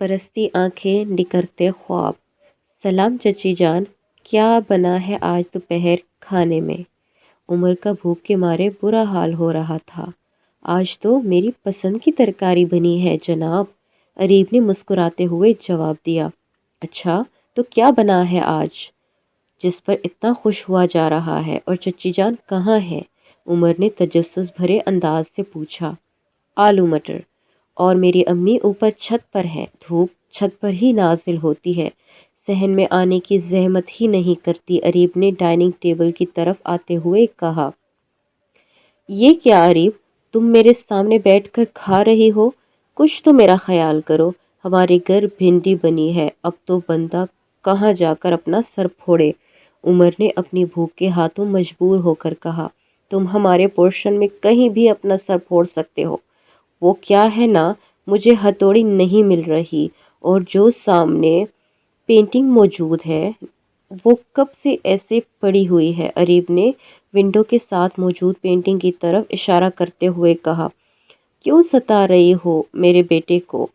برستی آنکھیں نکھرتے خواب۔ سلام چچی جان، کیا بنا ہے آج دوپہر کھانے میں؟ عمر کا بھوک کے مارے برا حال ہو رہا تھا۔ آج تو میری پسند کی ترکاری بنی ہے جناب، اریب نے مسکراتے ہوئے جواب دیا۔ اچھا، تو کیا بنا ہے آج جس پر اتنا خوش ہوا جا رہا ہے؟ اور چچی جان کہاں ہے؟ عمر نے تجسس بھرے انداز سے پوچھا۔ آلو مٹر، اور میری امی اوپر چھت پر ہے، دھوپ چھت پر ہی نازل ہوتی ہے، صحن میں آنے کی زحمت ہی نہیں کرتی، اریب نے ڈائننگ ٹیبل کی طرف آتے ہوئے کہا۔ یہ کیا اریب، تم میرے سامنے بیٹھ کر کھا رہی ہو؟ کچھ تو میرا خیال کرو، ہمارے گھر بھنڈی بنی ہے، اب تو بندہ کہاں جا کر اپنا سر پھوڑے؟ عمر نے اپنی بھوک کے ہاتھوں مجبور ہو کر کہا۔ تم ہمارے پورشن میں کہیں بھی اپنا سر پھوڑ سکتے ہو۔ وہ کیا ہے نا، مجھے ہتھوڑی نہیں مل رہی، اور جو سامنے پینٹنگ موجود ہے وہ کب سے ایسے پڑی ہوئی ہے؟ اریب نے ونڈو کے ساتھ موجود پینٹنگ کی طرف اشارہ کرتے ہوئے کہا۔ کیوں ستا رہی ہو میرے بیٹے کو؟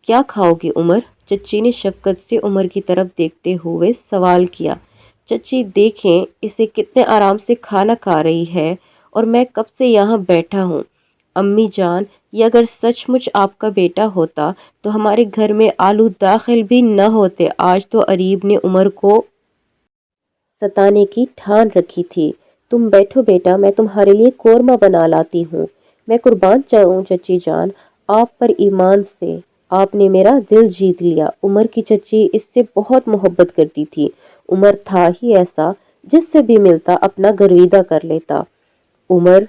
کیا کھاؤ گی عمر؟ چچی نے شفقت سے عمر کی طرف دیکھتے ہوئے سوال کیا۔ چچی دیکھیں اسے کتنے آرام سے کھانا کھا رہی ہے، اور میں کب سے یہاں بیٹھا ہوں۔ امی جان، یہ اگر سچ مچ آپ کا بیٹا ہوتا تو ہمارے گھر میں آلو داخل بھی نہ ہوتے۔ آج تو اریب نے عمر کو ستانے کی ٹھان رکھی تھی۔ تم بیٹھو بیٹا، میں تمہارے لیے قورمہ بنا لاتی ہوں۔ میں قربان جاؤں چچی جان، آپ پر ایمان سے آپ نے میرا دل جیت لیا۔ عمر کی چچی اس سے بہت محبت کرتی تھی۔ عمر تھا ہی ایسا، جس سے بھی ملتا اپنا گرویدہ کر لیتا۔ عمر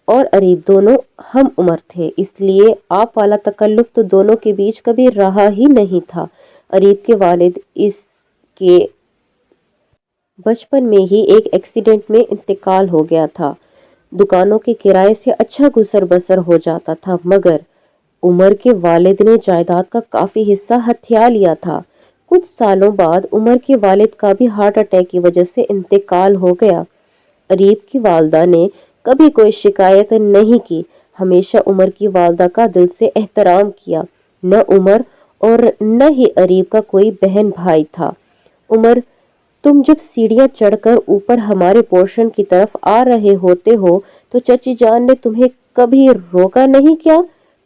اور اریب دونوں ہم عمر تھے، اس لیے آپ والا تکلف تو دونوں کے بیچ کبھی رہا ہی نہیں تھا۔ اریب کے والد اس کے بچپن میں ہی ایک ایکسیڈنٹ میں انتقال ہو گیا تھا۔ دکانوں کے کرائے سے اچھا گزر بسر ہو جاتا تھا، مگر عمر کے والد نے جائیداد کا کافی حصہ ہتھیا لیا تھا۔ کچھ سالوں بعد عمر کے والد کا بھی ہارٹ اٹیک کی وجہ سے انتقال ہو گیا۔ اریب کی والدہ نے کبھی کوئی شکایت نہیں کی، ہمیشہ عمر کی والدہ کا دل سے احترام کیا۔ نہ عمر اور نہ ہی اریب کا کوئی بہن بھائی تھا۔ عمر، تم جب سیڑھیاں چڑھ کر اوپر ہمارے پورشن کی طرف آ رہے ہوتے ہو تو چچی جان نے تمہیں کبھی روکا نہیں کیا؟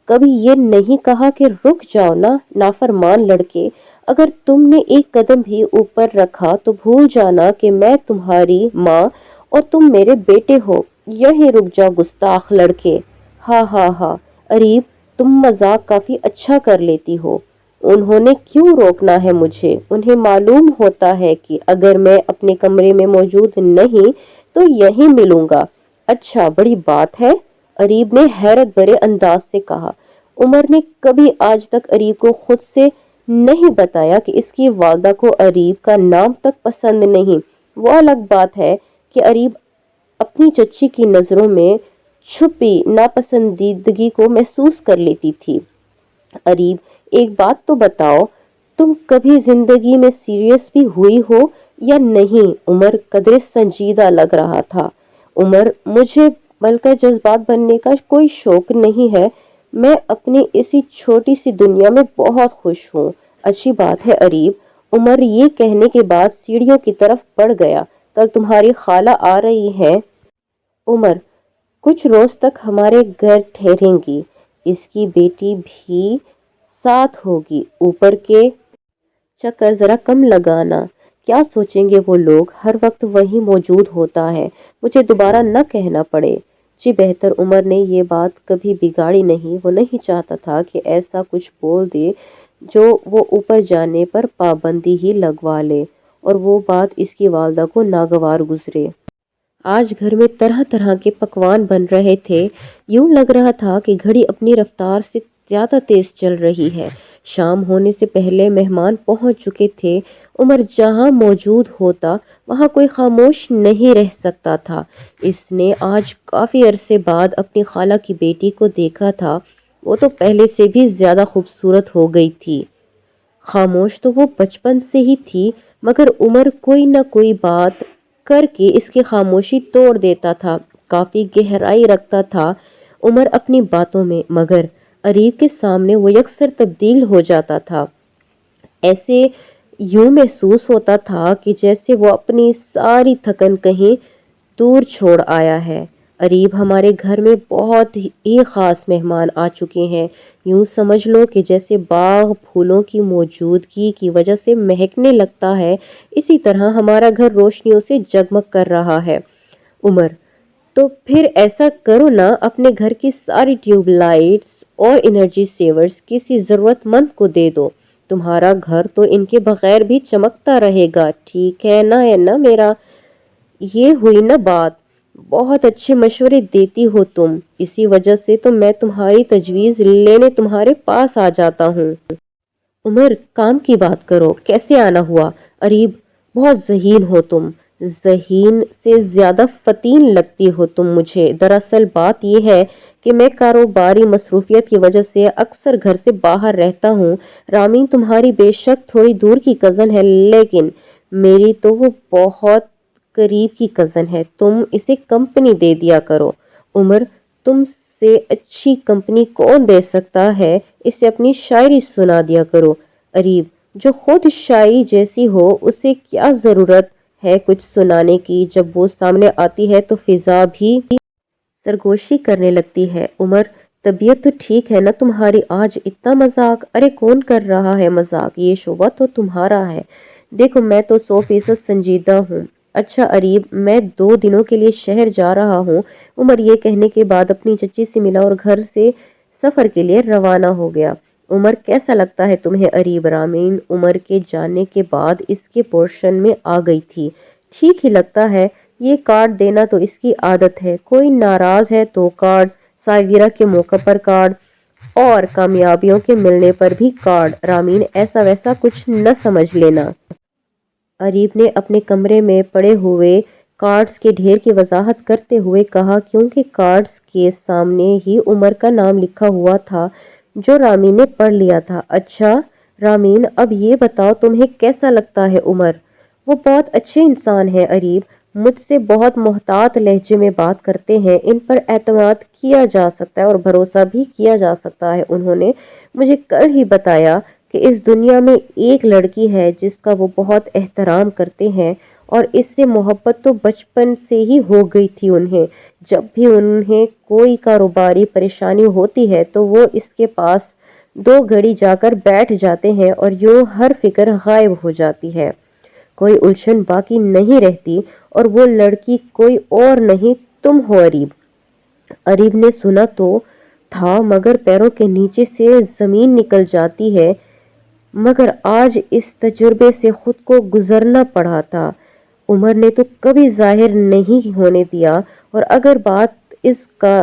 کبھی یہ نہیں کہا کہ رک جاؤ نا نافرمان لڑکے؟ اگر تم نے ایک قدم بھی اوپر رکھا تو بھول جانا کہ میں تمہاری ماں اور تم میرے بیٹے ہو۔ یہیں رک جاؤ گستاخ لڑکے۔ ہاں ہاں ہاں، اریب تم مذاق کافی اچھا کر لیتی ہو۔ انہوں نے کیوں روکنا ہے مجھے؟ انہیں معلوم ہوتا ہے کہ اگر میں اپنے کمرے میں موجود نہیں تو یہیں ملوں گا۔ اچھا، بڑی بات ہے، اریب نے حیرت بھرے انداز سے کہا۔ عمر نے کبھی آج تک اریب کو خود سے نہیں بتایا کہ اس کی والدہ کو اریب کا نام تک پسند نہیں۔ وہ الگ بات ہے کہ اریب اپنی چچی کی نظروں میں چھپی ناپسندیدگی کو محسوس کر لیتی تھی۔ اریب، ایک بات تو بتاؤ، تم کبھی زندگی میں سیریس بھی ہوئی ہو یا نہیں؟ عمر قدرے سنجیدہ لگ رہا تھا۔ عمر، مجھے ملکہ جذبات بننے کا کوئی شوق نہیں ہے، میں اپنی اسی چھوٹی سی دنیا میں بہت خوش ہوں۔ اچھی بات ہے اریب، عمر یہ کہنے کے بعد سیڑھیوں کی طرف بڑھ گیا۔ کل تمہاری خالہ آ رہی ہے عمر، کچھ روز تک ہمارے گھر ٹھہریں گی، اس کی بیٹی بھی ساتھ ہوگی۔ اوپر کے چکر ذرا کم لگانا، کیا سوچیں گے وہ لوگ؟ ہر وقت وہی موجود ہوتا ہے، مجھے دوبارہ نہ کہنا پڑے۔ جی بہتر، عمر نے یہ بات کبھی بگاڑی نہیں، وہ نہیں چاہتا تھا کہ ایسا کچھ بول دے جو وہ اوپر جانے پر پابندی ہی لگوا لے اور وہ بات اس کی والدہ کو ناگوار گزرے۔ آج گھر میں طرح طرح کے پکوان بن رہے تھے، یوں لگ رہا تھا کہ گھڑی اپنی رفتار سے زیادہ تیز چل رہی ہے۔ شام ہونے سے پہلے مہمان پہنچ چکے تھے۔ عمر جہاں موجود ہوتا وہاں کوئی خاموش نہیں رہ سکتا تھا۔ اس نے آج کافی عرصے بعد اپنی خالہ کی بیٹی کو دیکھا تھا، وہ تو پہلے سے بھی زیادہ خوبصورت ہو گئی تھی۔ خاموش تو وہ بچپن سے ہی تھی، مگر عمر کوئی نہ کوئی بات کر کے اس کی خاموشی توڑ دیتا تھا، کافی گہرائی رکھتا تھا عمر اپنی باتوں میں، مگر اریب کے سامنے وہ یکسر تبدیل ہو جاتا تھا۔ ایسے یوں محسوس ہوتا تھا کہ جیسے وہ اپنی ساری تھکن کہیں دور چھوڑ آیا ہے۔ اریب ہمارے گھر میں بہت ہی خاص مہمان آ چکے ہیں۔ یوں سمجھ لو کہ جیسے باغ پھولوں کی موجودگی کی وجہ سے مہکنے لگتا ہے، اسی طرح ہمارا گھر روشنیوں سے جگمگ کر رہا ہے۔ عمر: تو پھر ایسا کرو نا، اپنے گھر کی ساری ٹیوب لائٹس اور انرجی سیورز کسی ضرورت مند کو دے دو۔ تمہارا گھر تو ان کے بغیر بھی چمکتا رہے گا، ٹھیک ہے نا میرا؟ یہ ہوئی نا بات؟ بہت اچھے مشورے دیتی ہو تم، اسی وجہ سے تو میں تمہاری تجویز لینے تمہارے پاس آ جاتا ہوں۔ عمر: کام کی بات کرو، کیسے آنا ہوا؟ اریب: بہت ذہین ہو تم، ذہین سے زیادہ فتین لگتی ہو تم مجھے۔ دراصل بات یہ ہے کہ میں کاروباری مصروفیت کی وجہ سے اکثر گھر سے باہر رہتا ہوں۔ رامین تمہاری بے شک تھوڑی دور کی کزن ہے، لیکن میری تو وہ بہت قریب کی کزن ہے، تم اسے کمپنی دے دیا کرو۔ عمر: تم سے اچھی کمپنی کون دے سکتا ہے، اسے اپنی شاعری سنا دیا کرو۔ اریب: جو خود شاعری جیسی ہو اسے کیا ضرورت ہے کچھ سنانے کی، جب وہ سامنے آتی ہے تو فضا بھی سرگوشی کرنے لگتی ہے۔ عمر: طبیعت تو ٹھیک ہے نا تمہاری؟ آج اتنا مذاق؟ ارے کون کر رہا ہے مذاق، یہ شعبہ تو تمہارا ہے۔ دیکھو میں تو 100% سنجیدہ ہوں۔ اچھا اریب، میں 2 دنوں کے لیے شہر جا رہا ہوں۔ عمر یہ کہنے کے بعد اپنی چچی سے ملا اور گھر سے سفر کے لیے روانہ ہو گیا۔ عمر: کیسا لگتا ہے تمہیں اریب؟ رامین عمر کے جانے کے بعد اس کے پورشن میں آ گئی تھی۔ ٹھیک ہی لگتا ہے، یہ کارڈ دینا تو اس کی عادت ہے، کوئی ناراض ہے تو کارڈ، سالگرہ کے موقع پر کارڈ، اور کامیابیوں کے ملنے پر بھی کارڈ۔ رامین ایسا ویسا کچھ نہ سمجھ لینا۔ اریب نے اپنے کمرے میں پڑے ہوئے کارڈز کے ڈھیر کی وضاحت کرتے ہوئے کہا، کیونکہ کارڈز کے سامنے ہی عمر کا نام لکھا ہوا تھا جو رامین نے پڑھ لیا تھا۔ اچھا رامین، اب یہ بتاؤ تمہیں کیسا لگتا ہے عمر؟ وہ بہت اچھے انسان ہیں اریب، مجھ سے بہت محتاط لہجے میں بات کرتے ہیں، ان پر اعتماد کیا جا سکتا ہے اور بھروسہ بھی کیا جا سکتا ہے۔ انہوں نے مجھے کل ہی بتایا کہ اس دنیا میں ایک لڑکی ہے جس کا وہ بہت احترام کرتے ہیں، اور اس سے محبت تو بچپن سے ہی ہو گئی تھی انہیں۔ جب بھی انہیں کوئی کاروباری پریشانی ہوتی ہے تو وہ اس کے پاس 2 گھڑی جا کر بیٹھ جاتے ہیں اور یوں ہر فکر غائب ہو جاتی ہے، کوئی الجھن باقی نہیں رہتی، اور وہ لڑکی کوئی اور نہیں، تم ہو اریب۔ اریب نے سنا تو تھا مگر پیروں کے نیچے سے زمین نکل جاتی ہے، مگر آج اس تجربے سے خود کو گزرنا پڑا تھا۔ عمر نے تو کبھی ظاہر نہیں ہونے دیا، اور اگر بات اس کا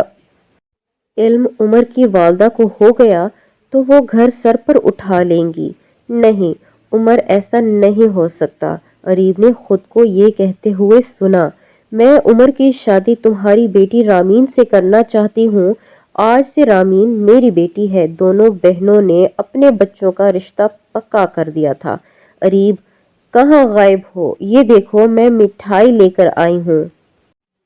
علم عمر کی والدہ کو ہو گیا تو وہ گھر سر پر اٹھا لیں گی۔ نہیں عمر، ایسا نہیں ہو سکتا۔ اریب نے خود کو یہ کہتے ہوئے سنا، میں عمر کی شادی تمہاری بیٹی رامین سے کرنا چاہتی ہوں۔ آج سے رامین میری بیٹی ہے۔ دونوں بہنوں نے اپنے بچوں کا رشتہ پکا کر دیا تھا۔ اریب: کہاں غائب ہو؟ یہ دیکھو میں مٹھائی لے کر آئی ہوں۔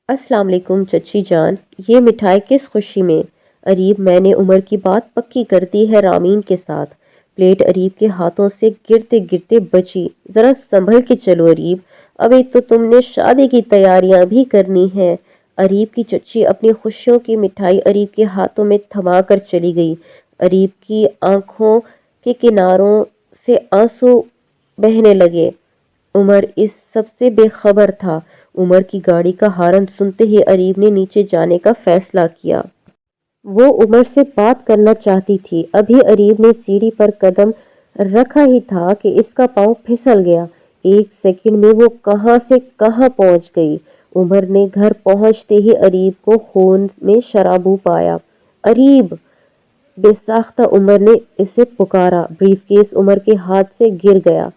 السلام علیکم چچی جان، یہ مٹھائی کس خوشی میں؟ اریب: میں نے عمر کی بات پکی کر دی ہے رامین کے ساتھ۔ پلیٹ اریب کے ہاتھوں سے گرتے گرتے بچی۔ ذرا سنبھل کے چلو اریب، ابھی تو تم نے شادی کی تیاریاں بھی کرنی ہیں۔ اریب کی چچی اپنی خوشیوں کی مٹھائی اریب کے ہاتھوں میں تھما کر چلی گئی۔ اریب کی آنکھوں کے کناروں سے آنسو بہنے لگے۔ عمر اس سب سے بے خبر تھا۔ عمر کی گاڑی کا ہارن سنتے ہی اریب نے نیچے جانے کا فیصلہ کیا۔ وہ عمر سے بات کرنا چاہتی تھی۔ ابھی اریب نے سیڑھی پر قدم رکھا ہی تھا کہ اس کا پاؤں پھسل گیا۔ 1 سیکنڈ میں وہ کہاں سے کہاں پہنچ گئی۔ عمر نے گھر پہنچتے ہی اریب کو خون میں شرابو پایا۔ اریب! بے ساختہ عمر نے اسے پکارا۔ بریف کیس عمر کے ہاتھ سے گر گیا۔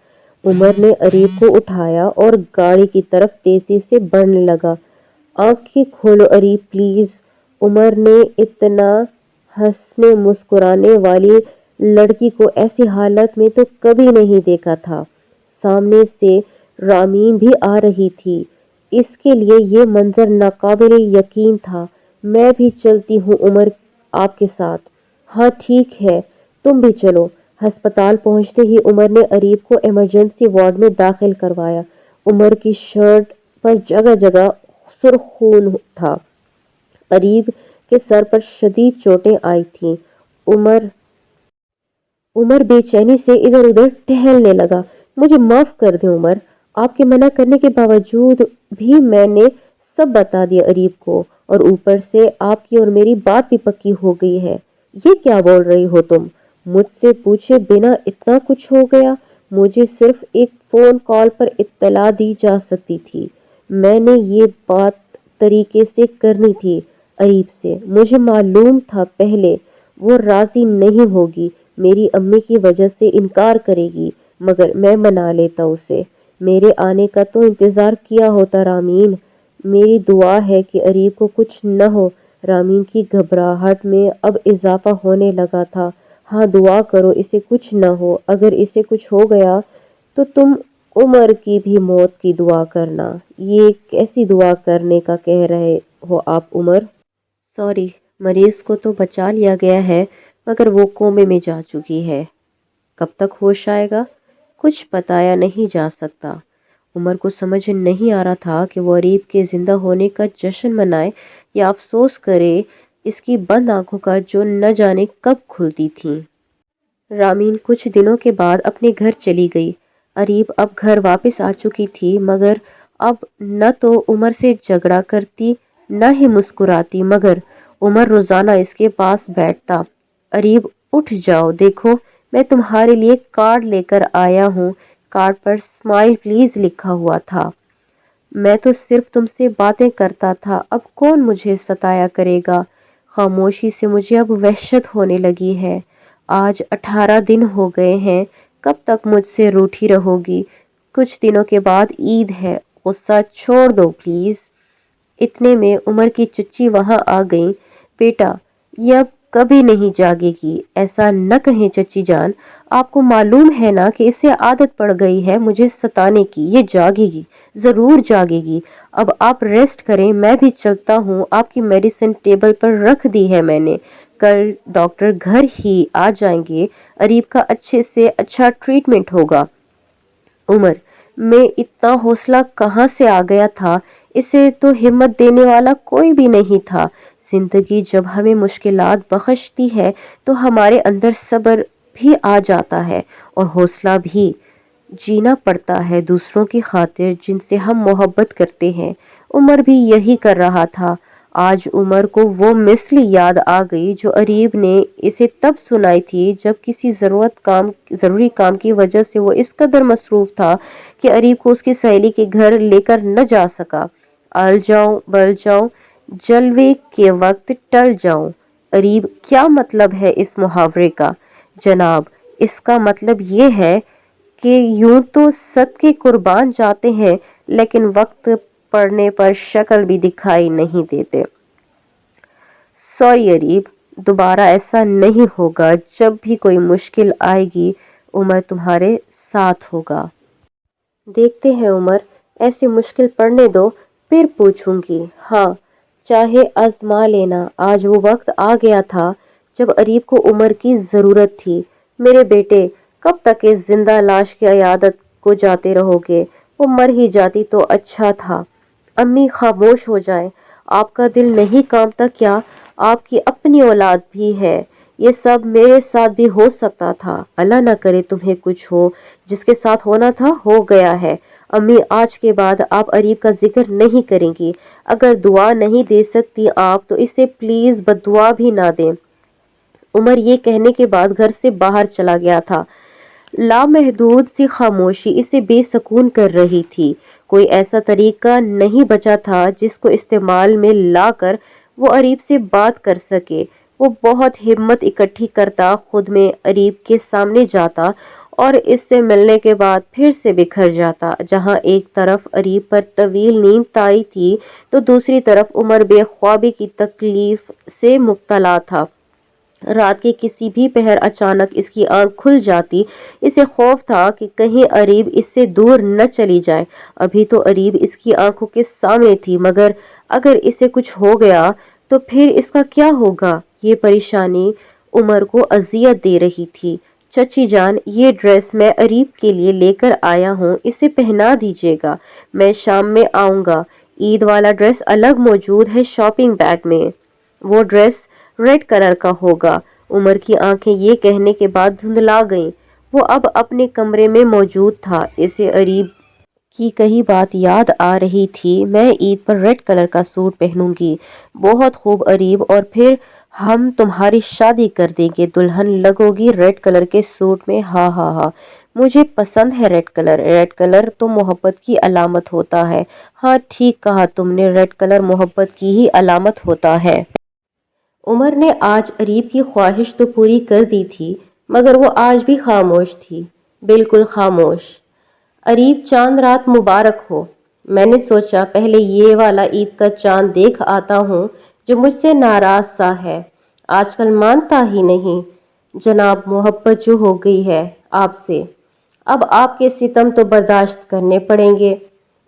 عمر نے اریب کو اٹھایا اور گاڑی کی طرف تیزی سے بڑھنے لگا۔ آنکھیں کھولو اریب پلیز۔ عمر نے اتنا ہنسنے مسکرانے والی لڑکی کو ایسی حالت میں تو کبھی نہیں دیکھا تھا۔ سامنے سے رامین بھی آ رہی تھی۔ اس کے لیے یہ منظر ناقابل یقین تھا۔ میں بھی چلتی ہوں عمر آپ کے ساتھ۔ ہاں ٹھیک ہے، تم بھی چلو۔ ہسپتال پہنچتے ہی عمر نے اریب کو ایمرجنسی وارڈ میں داخل کروایا۔ عمر کی شرٹ پر جگہ جگہ سرخ خون تھا۔ اریب کے سر پر شدید چوٹیں آئی تھیں۔ عمر بے چینی سے ادھر ادھر ٹہلنے لگا۔ مجھے معاف کر دیں عمر، آپ کے منع کرنے کے باوجود بھی میں نے سب بتا دیا اریب کو، اور اوپر سے آپ کی اور میری بات بھی پکی ہو گئی ہے۔ یہ کیا بول رہی ہو تم؟ مجھ سے پوچھے بنا اتنا کچھ ہو گیا؟ مجھے صرف ایک فون کال پر اطلاع دی جا سکتی تھی۔ میں نے یہ بات طریقے سے کرنی تھی اریب سے۔ مجھے معلوم تھا پہلے وہ راضی نہیں ہوگی، میری امی کی وجہ سے انکار کرے گی، مگر میں منا لیتا اسے۔ میرے آنے کا تو انتظار کیا ہوتا رامین۔ میری دعا ہے کہ اریب کو کچھ نہ ہو۔ رامین کی گھبراہٹ میں اب اضافہ ہونے لگا تھا۔ ہاں دعا کرو اسے کچھ نہ ہو۔ اگر اسے کچھ ہو گیا تو تم عمر کی بھی موت کی دعا کرنا۔ یہ کیسی دعا کرنے کا کہہ رہے ہو آپ عمر؟ سوری، مریض کو تو بچا لیا گیا ہے مگر وہ کومے میں جا چکی ہے۔ کب تک ہوش آئے گا کچھ بتایا نہیں جا سکتا۔ عمر کو سمجھ نہیں آ رہا تھا کہ وہ اریب کے زندہ ہونے کا جشن منائے یا افسوس کرے اس کی بند آنکھوں کا جو نہ جانے کب کھلتی تھیں۔ رامین کچھ دنوں کے بعد اپنے گھر چلی گئی۔ اریب اب گھر واپس آ چکی تھی مگر اب نہ تو عمر سے جھگڑا کرتی نہ ہی مسکراتی، مگر عمر روزانہ اس کے پاس بیٹھتا۔ اریب اٹھ جاؤ، دیکھو میں تمہارے لیے کارڈ لے کر آیا ہوں۔ کارڈ پر اسمائل پلیز لکھا ہوا تھا۔ میں تو صرف تم سے باتیں کرتا تھا، اب کون مجھے ستایا کرے گا؟ خاموشی سے مجھے اب وحشت ہونے لگی ہے۔ آج 18 دن ہو گئے ہیں، کب تک مجھ سے روٹھی رہو گی؟ کچھ دنوں کے بعد عید ہے، غصہ چھوڑ دو پلیز۔ اتنے میں عمر کی چچی وہاں آ گئیں۔ بیٹا یہ اب کبھی نہیں جاگے گی، ایسا نہ کہیں چچی جان، آپ کو معلوم ہے نا کہ اسے عادت پڑ گئی ہے مجھے ستانے کی، یہ جاگے گی، ضرور جاگے گی۔ اب آپ ریسٹ کریں، میں بھی چلتا ہوں، آپ کی میڈیسن ٹیبل پر رکھ دی ہے میں نے، کل ڈاکٹر گھر ہی آ جائیں گے، اریب کا اچھے سے اچھا ٹریٹمنٹ ہوگا۔ عمر میں اتنا حوصلہ کہاں سے آ گیا تھا؟ اسے تو ہمت دینے والا کوئی بھی نہیں تھا۔ زندگی جب ہمیں مشکلات بخشتی ہے تو ہمارے اندر صبر بھی آ جاتا ہے اور حوصلہ بھی۔ جینا پڑتا ہے دوسروں کی خاطر جن سے ہم محبت کرتے ہیں۔ عمر بھی یہی کر رہا تھا۔ آج عمر کو وہ مثل یاد آ گئی جو اریب نے اسے تب سنائی تھی جب کسی ضروری کام کی وجہ سے وہ اس قدر مصروف تھا کہ اریب کو اس کی سہیلی کے گھر لے کر نہ جا سکا۔ ال جاؤں بل جاؤں، جلوے کے وقت ٹل جاؤں۔ اریب کیا مطلب ہے اس محاورے کا؟ جناب اس کا مطلب یہ ہے کہ یوں تو صدقے قربان جاتے ہیں لیکن وقت پڑنے پر شکل بھی دکھائی نہیں دیتے۔ سوری اریب، دوبارہ ایسا نہیں ہوگا، جب بھی کوئی مشکل آئے گی عمر تمہارے ساتھ ہوگا۔ دیکھتے ہیں عمر، ایسی مشکل پڑنے دو پھر پوچھوں گی۔ ہاں چاہے آزما لینا۔ آج وہ وقت آ گیا تھا جب اریب کو عمر کی ضرورت تھی۔ میرے بیٹے کب تک اس زندہ لاش کی عیادت کو جاتے رہو گے؟ وہ مر ہی جاتی تو اچھا تھا۔ امی خاموش ہو جائیں، آپ کا دل نہیں کانپتا کیا؟ آپ کی اپنی اولاد بھی ہے، یہ سب میرے ساتھ بھی ہو سکتا تھا۔ اللہ نہ کرے تمہیں کچھ ہو، جس کے ساتھ ہونا تھا ہو گیا ہے۔ امی آج کے بعد آپ اریب کا ذکر نہیں کریں گی۔ اگر دعا نہیں دے سکتی آپ تو اسے پلیز بددعا بھی نہ دیں۔ عمر یہ کہنے کے بعد گھر سے باہر چلا گیا تھا۔ لامحدود سی خاموشی اسے بے سکون کر رہی تھی۔ کوئی ایسا طریقہ نہیں بچا تھا جس کو استعمال میں لا کر وہ اریب سے بات کر سکے۔ وہ بہت ہمت اکٹھی کرتا خود میں اریب کے سامنے جاتا اور اس سے ملنے کے بعد پھر سے بکھر جاتا۔ جہاں ایک طرف اریب پر طویل نیند طاری تھی تو دوسری طرف عمر بے خوابی کی تکلیف سے مبتلا تھا۔ رات کے کسی بھی پہر اچانک اس کی آنکھ کھل جاتی۔ اسے خوف تھا کہ کہیں اریب اس سے دور نہ چلی جائے۔ ابھی تو اریب اس کی آنکھوں کے سامنے تھی مگر اگر اسے کچھ ہو گیا تو پھر اس کا کیا ہوگا؟ یہ پریشانی عمر کو اذیت دے رہی تھی۔ چچی جان، یہ ڈریس میں اریب کے لیے لے کر آیا ہوں، اسے پہنا دیجیے گا، میں شام میں آؤں گا۔ عید والا ڈریس الگ موجود ہے شاپنگ بیگ میں۔ وہ ڈریس ریڈ کلر کا ہوگا۔ عمر کی آنکھیں یہ کہنے کے بعد دھندلا گئیں۔ وہ اب اپنے کمرے میں موجود تھا۔ اسے اریب کی کہی بات یاد آ رہی تھی۔ میں عید پر ریڈ کلر کا سوٹ پہنوں گی۔ بہت خوب اریب، اور پھر ہم تمہاری شادی کر دیں گے، دلہن لگو گی ریڈ کلر کے سوٹ میں۔ ہاں ہاں ہاں، مجھے پسند ہے ریڈ کلر۔ ریڈ کلر تو محبت کی علامت ہوتا ہے۔ ہاں ٹھیک کہا تم نے، ریڈ کلر محبت کی ہی علامت ہوتا ہے۔ عمر نے آج اریب کی خواہش تو پوری کر دی تھی، مگر وہ آج بھی خاموش تھی، بالکل خاموش۔ اریب، چاند رات مبارک ہو۔ میں نے سوچا پہلے یہ والا عید کا چاند دیکھ آتا ہوں جو مجھ سے ناراض سا ہے، آج کل مانتا ہی نہیں۔ جناب، محبت جو ہو گئی ہے آپ سے، اب آپ کے ستم تو برداشت کرنے پڑیں گے۔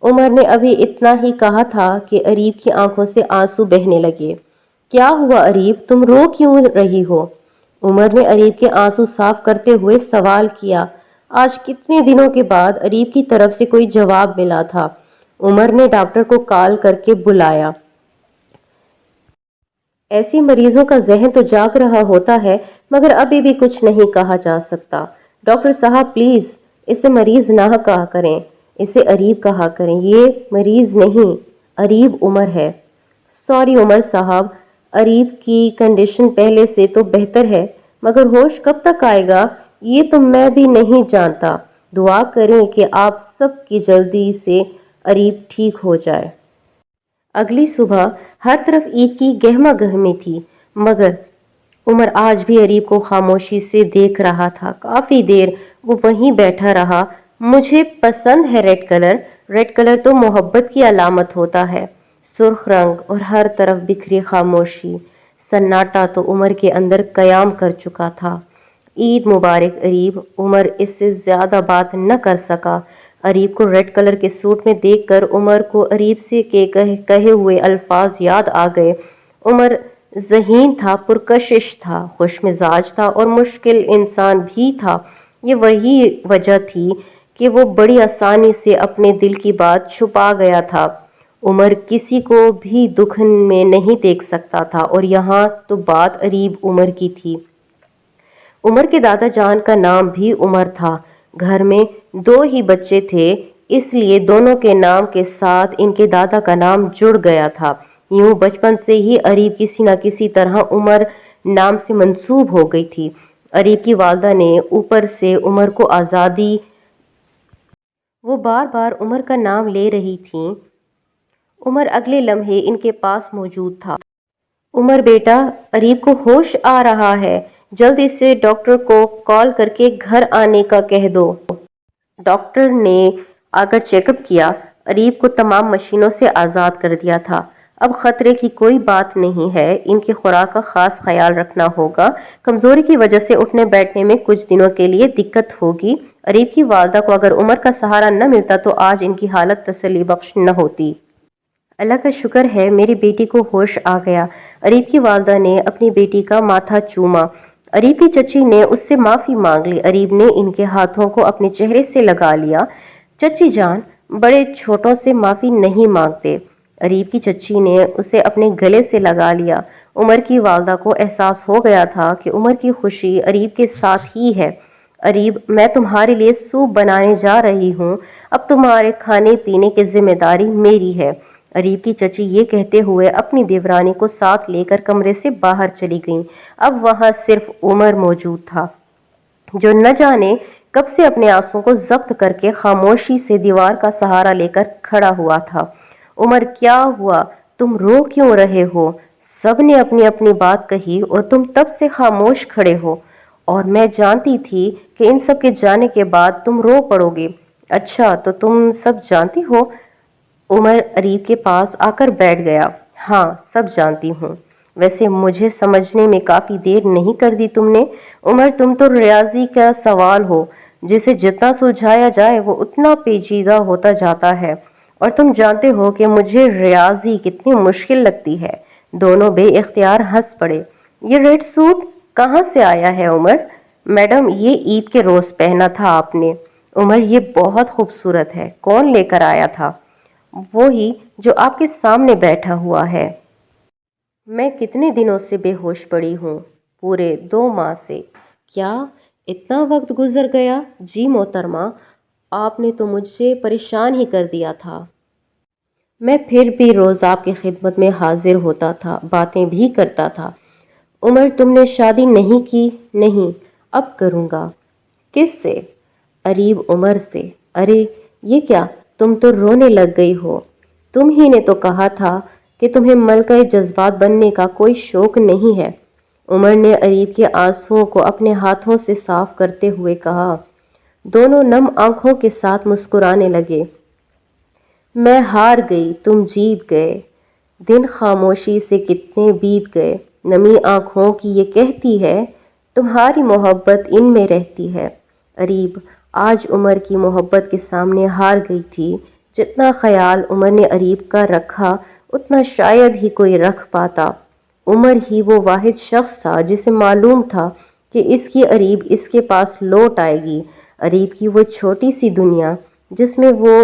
عمر نے ابھی اتنا ہی کہا تھا کہ اریب کی آنکھوں سے آنسو بہنے لگے۔ کیا ہوا اریب، تم رو کیوں رہی ہو؟ عمر نے اریب کے آنسو صاف کرتے ہوئے سوال کیا۔ آج کتنے دنوں کے بعد اریب کی طرف سے کوئی جواب ملا تھا۔ عمر نے ڈاکٹر کو کال کر کے بلایا۔ ایسے مریضوں کا ذہن تو جاگ رہا ہوتا ہے، مگر ابھی بھی کچھ نہیں کہا جا سکتا۔ ڈاکٹر صاحب پلیز اسے مریض نہ کہا کریں، اسے اریب کہا کریں، یہ مریض نہیں، اریب عمر ہے۔ سوری عمر صاحب، اریب کی کنڈیشن پہلے سے تو بہتر ہے، مگر ہوش کب تک آئے گا یہ تو میں بھی نہیں جانتا۔ دعا کریں کہ آپ سب کی جلدی سے اریب ٹھیک ہو جائے۔ اگلی صبح ہر طرف عید کی گہما گہمی تھی، مگر عمر آج بھی اریب کو خاموشی سے دیکھ رہا تھا۔ کافی دیر وہ وہیں بیٹھا رہا۔ مجھے پسند ہے ریڈ کلر، ریڈ کلر تو محبت کی علامت ہوتا ہے۔ سرخ رنگ اور ہر طرف بکھری خاموشی، سناٹا تو عمر کے اندر قیام کر چکا تھا۔ عید مبارک اریب۔ عمر اس سے زیادہ بات نہ کر سکا۔ اریب کو ریڈ کلر کے سوٹ میں دیکھ کر عمر کو اریب سے کہے ہوئے الفاظ یاد آ گئے۔ عمر ذہین تھا، پرکشش تھا، خوش مزاج تھا اور مشکل انسان بھی تھا۔ یہ وہی وجہ تھی کہ وہ بڑی آسانی سے اپنے دل کی بات چھپا گیا تھا۔ عمر کسی کو بھی دکھ میں نہیں دیکھ سکتا تھا، اور یہاں تو بات اریب عمر کی تھی۔ عمر کے دادا جان کا نام بھی عمر تھا۔ گھر میں دو ہی بچے تھے، اس لیے دونوں کے نام کے ساتھ ان کے دادا کا نام جڑ گیا تھا۔ یوں بچپن سے ہی اریب کسی نہ کسی طرح عمر نام سے منسوب ہو گئی تھی۔ اریب کی والدہ نے اوپر سے عمر کو آزادی، وہ بار بار عمر کا نام لے رہی تھیں۔ عمر اگلے لمحے ان کے پاس موجود تھا۔ عمر بیٹا، اریب کو ہوش آ رہا ہے، جلدی سے ڈاکٹر کو کال کر کے گھر آنے کا کہہ دو۔ ڈاکٹر نے آ کر چیک اپ کیا، اریب کو تمام مشینوں سے آزاد کر دیا تھا۔ اب خطرے کی کوئی بات نہیں ہے، ان کی خوراک کا خاص خیال رکھنا ہوگا، کمزوری کی وجہ سے اٹھنے بیٹھنے میں کچھ دنوں کے لیے دقت ہوگی۔ اریب کی والدہ کو اگر عمر کا سہارا نہ ملتا تو آج ان کی حالت تسلی بخش نہ ہوتی۔ اللہ کا شکر ہے میری بیٹی کو ہوش آ گیا۔ اریب کی والدہ نے اپنی بیٹی کا ماتھا چوما۔ اریب کی چچی نے اس سے معافی مانگ لی۔ اریب نے ان کے ہاتھوں کو اپنے چہرے سے لگا لیا۔ چچی جان، بڑے چھوٹوں سے معافی نہیں مانگتے۔ اریب کی چچی نے اسے اپنے گلے سے لگا لیا۔ عمر کی والدہ کو احساس ہو گیا تھا کہ عمر کی خوشی اریب کے ساتھ ہی ہے۔ اریب، میں تمہارے لیے سوپ بنانے جا رہی ہوں، اب تمہارے کھانے پینے کی ذمہ داری میری ہے۔ اریب کی چچی یہ کہتے ہوئے اپنی دیورانی کو ساتھ لے کر کمرے سے باہر چلی گئیں۔ اب وہاں صرف عمر موجود تھا، جو نہ جانے کب سے اپنے آنسوؤں کو ضبط کر کے خاموشی سے دیوار کا سہارا لے کر کھڑا ہوا تھا۔ عمر، کیا ہوا؟ تم رو کیوں رہے ہو؟ سب نے اپنی اپنی بات کہی اور تم تب سے خاموش کھڑے ہو، اور میں جانتی تھی کہ ان سب کے جانے کے بعد تم رو پڑو گے۔ اچھا تو تم سب جانتی ہو؟ عمر اریب کے پاس آ کر بیٹھ گیا۔ ہاں، سب جانتی ہوں۔ ویسے مجھے سمجھنے میں کافی دیر نہیں کر دی تم نے۔ عمر، تم تو ریاضی کا سوال ہو، جسے جتنا سلجھایا جائے وہ اتنا پیچیدہ ہوتا جاتا ہے، اور تم جانتے ہو کہ مجھے ریاضی کتنی مشکل لگتی ہے۔ دونوں بے اختیار ہنس پڑے۔ یہ ریڈ سوٹ کہاں سے آیا ہے عمر؟ میڈم یہ عید کے روز پہنا تھا آپ نے۔ عمر یہ بہت خوبصورت ہے، کون لے کر آیا تھا؟ وہی جو آپ کے سامنے بیٹھا ہوا ہے۔ میں کتنے دنوں سے بے ہوش پڑی ہوں؟ پورے 2 ماہ سے۔ کیا اتنا وقت گزر گیا؟ جی محترمہ، آپ نے تو مجھے پریشان ہی کر دیا تھا۔ میں پھر بھی روز آپ کی خدمت میں حاضر ہوتا تھا، باتیں بھی کرتا تھا۔ عمر تم نے شادی نہیں کی؟ نہیں، اب کروں گا۔ کس سے؟ اریب عمر سے۔ ارے یہ کیا، تم تو رونے لگ گئی ہو۔ تم ہی نے تو کہا تھا کہ تمہیں ملکہ جذبات بننے کا کوئی شوق نہیں ہے۔ عمر نے اریب کے آنسوؤں کو اپنے ہاتھوں سے صاف کرتے ہوئے کہا۔ دونوں نم آنکھوں کے ساتھ مسکرانے لگے۔ میں ہار گئی، تم جیت گئے۔ دن خاموشی سے کتنے بیت گئے۔ نمی آنکھوں کی یہ کہتی ہے تمہاری محبت ان میں رہتی ہے۔ اریب آج عمر کی محبت کے سامنے ہار گئی تھی۔ جتنا خیال عمر نے اریب کا رکھا اتنا شاید ہی کوئی رکھ پاتا۔ عمر ہی وہ واحد شخص تھا جسے معلوم تھا کہ اس کی اریب اس کے پاس لوٹ آئے گی۔ اریب کی وہ چھوٹی سی دنیا جس میں وہ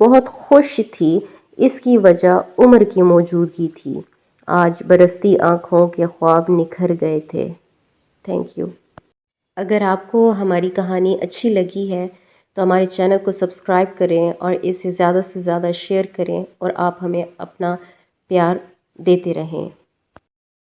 بہت خوش تھی، اس کی وجہ عمر کی موجودگی تھی۔ آج برستی آنکھوں کے خواب نکھر گئے تھے۔ Thank you. اگر آپ کو ہماری کہانی اچھی لگی ہے تو ہمارے چینل کو سبسکرائب کریں اور اسے زیادہ سے زیادہ شیئر کریں اور آپ ہمیں اپنا پیار دیتے رہیں۔